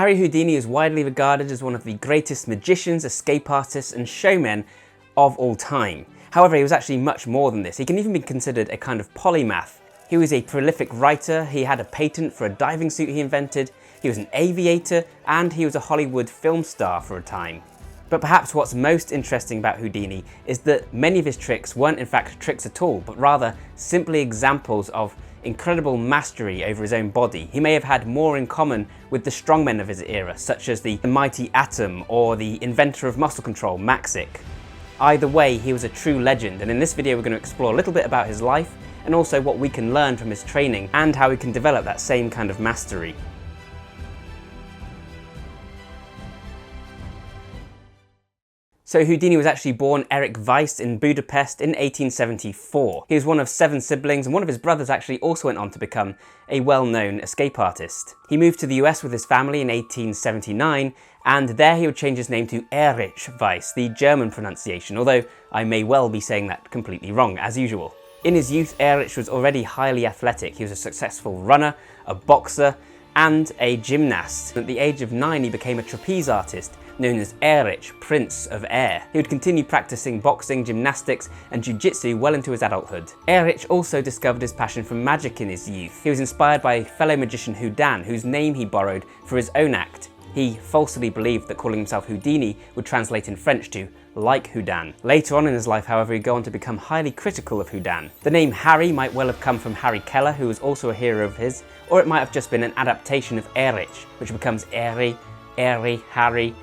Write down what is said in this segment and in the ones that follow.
Harry Houdini is widely regarded as one of the greatest magicians, escape artists and showmen of all time. However, he was actually much more than this. He can even be considered a kind of polymath. He was a prolific writer, he had a patent for a diving suit he invented, he was an aviator, and he was a Hollywood film star for a time. But perhaps what's most interesting about Houdini is that many of his tricks weren't in fact tricks at all, but rather simply examples of incredible mastery over his own body. He may have had more in common with the strongmen of his era, such as the Mighty Atom or the inventor of muscle control, Maxick. Either way, he was a true legend, and in this video we're going to explore a little bit about his life and also what we can learn from his training and how we can develop that same kind of mastery. So Houdini was actually born Eric Weiss in Budapest in 1874. He was one of 7 siblings, and one of his brothers actually also went on to become a well-known escape artist. He moved to the US with his family in 1879, and there he would change his name to Erich Weiss, the German pronunciation, although I may well be saying that completely wrong, as usual. In his youth, Erich was already highly athletic. He was a successful runner, a boxer, and a gymnast. At the age of 9, he became a trapeze artist, known as Erich, Prince of Air. He would continue practicing boxing, gymnastics, and jiu-jitsu well into his adulthood. Erich also discovered his passion for magic in his youth. He was inspired by fellow magician Houdin, whose name he borrowed for his own act. He falsely believed that calling himself Houdini would translate in French to like Houdin. Later on in his life, however, he'd go on to become highly critical of Houdin. The name Harry might well have come from Harry Keller, who was also a hero of his, or it might have just been an adaptation of Erich, which becomes Harry, Harry.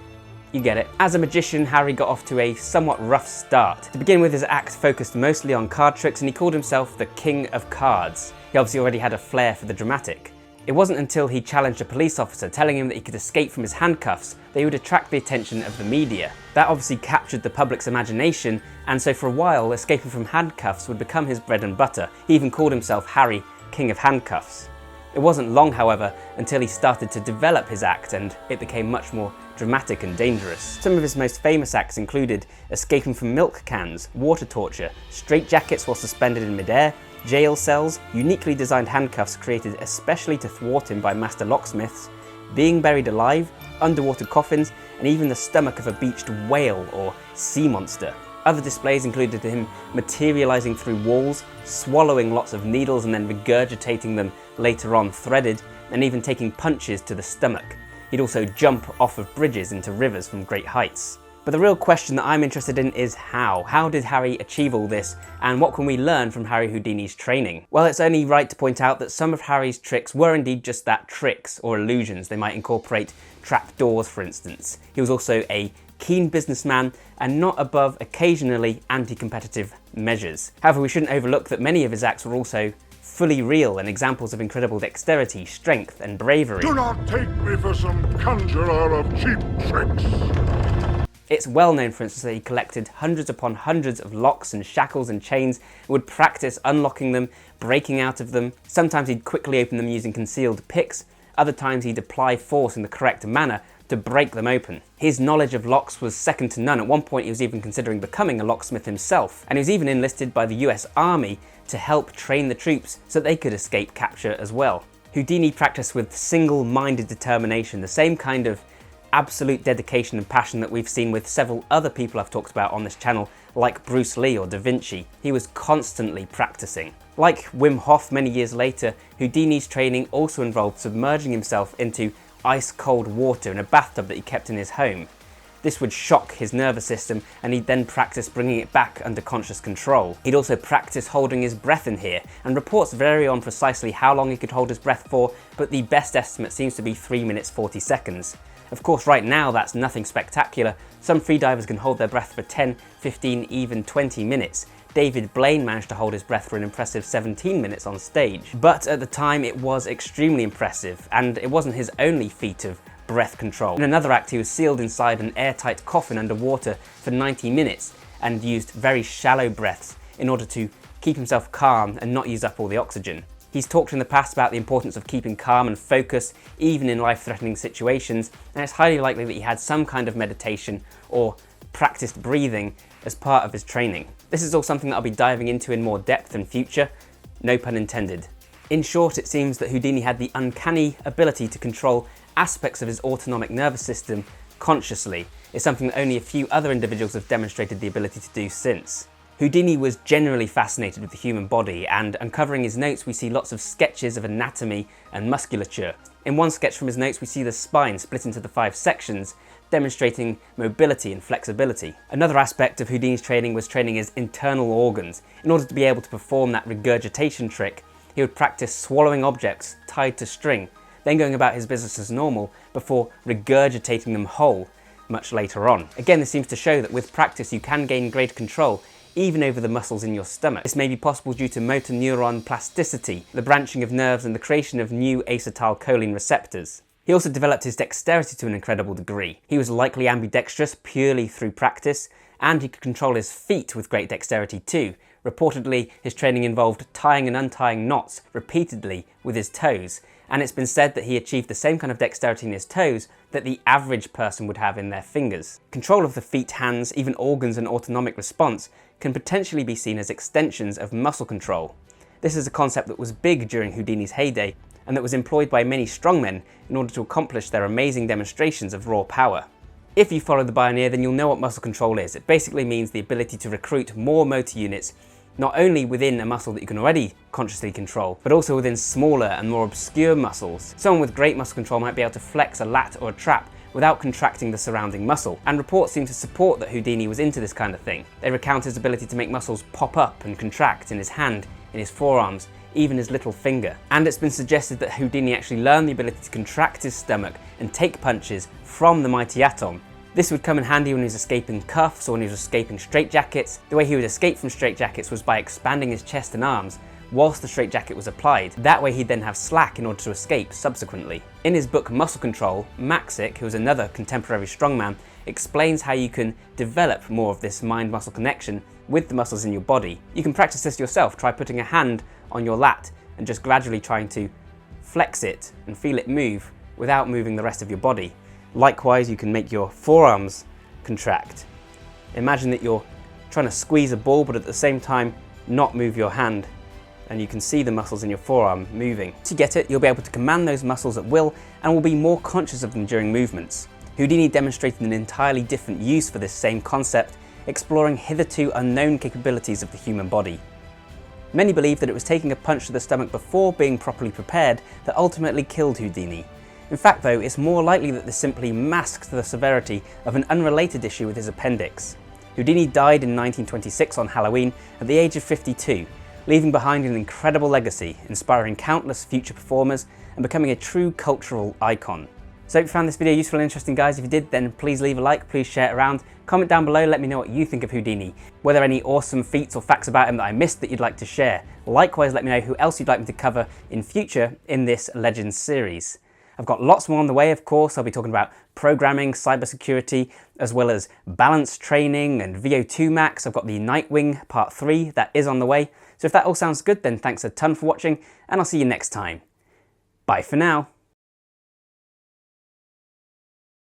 You get it. As a magician, Harry got off to a somewhat rough start. To begin with, his act focused mostly on card tricks, and he called himself the King of Cards. He obviously already had a flair for the dramatic. It wasn't until he challenged a police officer, telling him that he could escape from his handcuffs, that he would attract the attention of the media. That obviously captured the public's imagination, and so for a while, escaping from handcuffs would become his bread and butter. He even called himself Harry, King of Handcuffs. It wasn't long, however, until he started to develop his act, and it became much more dramatic and dangerous. Some of his most famous acts included escaping from milk cans, water torture, straitjackets while suspended in midair, jail cells, uniquely designed handcuffs created especially to thwart him by master locksmiths, being buried alive, underwater coffins, and even the stomach of a beached whale or sea monster. Other displays included him materializing through walls, swallowing lots of needles and then regurgitating them later on threaded, and even taking punches to the stomach. He'd also jump off of bridges into rivers from great heights. But the real question that I'm interested in is how? How did Harry achieve all this, and what can we learn from Harry Houdini's training? Well, it's only right to point out that some of Harry's tricks were indeed just that, tricks or illusions. They might incorporate trapdoors, for instance. He was also a keen businessman and not above occasionally anti-competitive measures. However, we shouldn't overlook that many of his acts were also fully real and examples of incredible dexterity, strength and bravery. Do not take me for some conjurer of cheap tricks. It's well known, for instance, that he collected hundreds upon hundreds of locks and shackles and chains and would practice unlocking them, breaking out of them. Sometimes he'd quickly open them using concealed picks, other times he'd apply force in the correct manner to break them open. His knowledge of locks was second to none. At one point he was even considering becoming a locksmith himself, and he was even enlisted by the US Army to help train the troops so they could escape capture as well. Houdini practiced with single-minded determination, the same kind of absolute dedication and passion that we've seen with several other people I've talked about on this channel, like Bruce Lee or Da Vinci. He was constantly practicing. Like Wim Hof many years later, Houdini's training also involved submerging himself into ice-cold water in a bathtub that he kept in his home. This would shock his nervous system, and he'd then practice bringing it back under conscious control. He'd also practice holding his breath in here, and reports vary on precisely how long he could hold his breath for, but the best estimate seems to be 3 minutes 40 seconds. Of course, right now that's nothing spectacular. Some freedivers can hold their breath for 10, 15, even 20 minutes. David Blaine managed to hold his breath for an impressive 17 minutes on stage. But at the time it was extremely impressive, and it wasn't his only feat of breath control. In another act he was sealed inside an airtight coffin underwater for 90 minutes and used very shallow breaths in order to keep himself calm and not use up all the oxygen. He's talked in the past about the importance of keeping calm and focus even in life-threatening situations, and it's highly likely that he had some kind of meditation or practiced breathing as part of his training. This is all something that I'll be diving into in more depth in future, no pun intended. In short, it seems that Houdini had the uncanny ability to control aspects of his autonomic nervous system consciously. It's something that only a few other individuals have demonstrated the ability to do since. Houdini was generally fascinated with the human body, and uncovering his notes we see lots of sketches of anatomy and musculature. In one sketch from his notes we see the spine split into the 5 sections, demonstrating mobility and flexibility. Another aspect of Houdini's training was training his internal organs. In order to be able to perform that regurgitation trick, he would practice swallowing objects tied to string, then going about his business as normal before regurgitating them whole much later on. Again, this seems to show that with practice you can gain greater control even over the muscles in your stomach. This may be possible due to motor neuron plasticity, the branching of nerves and the creation of new acetylcholine receptors. He also developed his dexterity to an incredible degree. He was likely ambidextrous purely through practice, and he could control his feet with great dexterity too. Reportedly, his training involved tying and untying knots repeatedly with his toes, and it's been said that he achieved the same kind of dexterity in his toes that the average person would have in their fingers. Control of the feet, hands, even organs and autonomic response can potentially be seen as extensions of muscle control. This is a concept that was big during Houdini's heyday, and that was employed by many strongmen in order to accomplish their amazing demonstrations of raw power. If you follow the pioneer, then you'll know what muscle control is. It basically means the ability to recruit more motor units, not only within a muscle that you can already consciously control, but also within smaller and more obscure muscles. Someone with great muscle control might be able to flex a lat or a trap without contracting the surrounding muscle, and reports seem to support that Houdini was into this kind of thing. They recount his ability to make muscles pop up and contract in his hand, in his forearms, even his little finger. And it's been suggested that Houdini actually learned the ability to contract his stomach and take punches from the Mighty Atom. This would come in handy when he was escaping cuffs or when he was escaping straitjackets. The way he would escape from straitjackets was by expanding his chest and arms whilst the straitjacket was applied. That way he'd then have slack in order to escape subsequently. In his book Muscle Control, Maxick, who was another contemporary strongman, explains how you can develop more of this mind-muscle connection with the muscles in your body. You can practice this yourself. Try putting a hand on your lat and just gradually trying to flex it and feel it move without moving the rest of your body. Likewise, you can make your forearms contract. Imagine that you're trying to squeeze a ball, but at the same time not move your hand, and you can see the muscles in your forearm moving. To get it, you'll be able to command those muscles at will and will be more conscious of them during movements. Houdini demonstrated an entirely different use for this same concept, exploring hitherto unknown capabilities of the human body. Many believe that it was taking a punch to the stomach before being properly prepared that ultimately killed Houdini. In fact though, it's more likely that this simply masked the severity of an unrelated issue with his appendix. Houdini died in 1926 on Halloween at the age of 52, leaving behind an incredible legacy, inspiring countless future performers and becoming a true cultural icon. So if you found this video useful and interesting, guys, if you did, then please leave a like, please share it around, comment down below, let me know what you think of Houdini. Were there any awesome feats or facts about him that I missed that you'd like to share? Likewise, let me know who else you'd like me to cover in future in this Legends series. I've got lots more on the way, of course. I'll be talking about programming, cybersecurity, as well as balance training and VO2 Max. I've got the Nightwing Part 3 that is on the way. So if that all sounds good, then thanks a ton for watching, and I'll see you next time. Bye for now.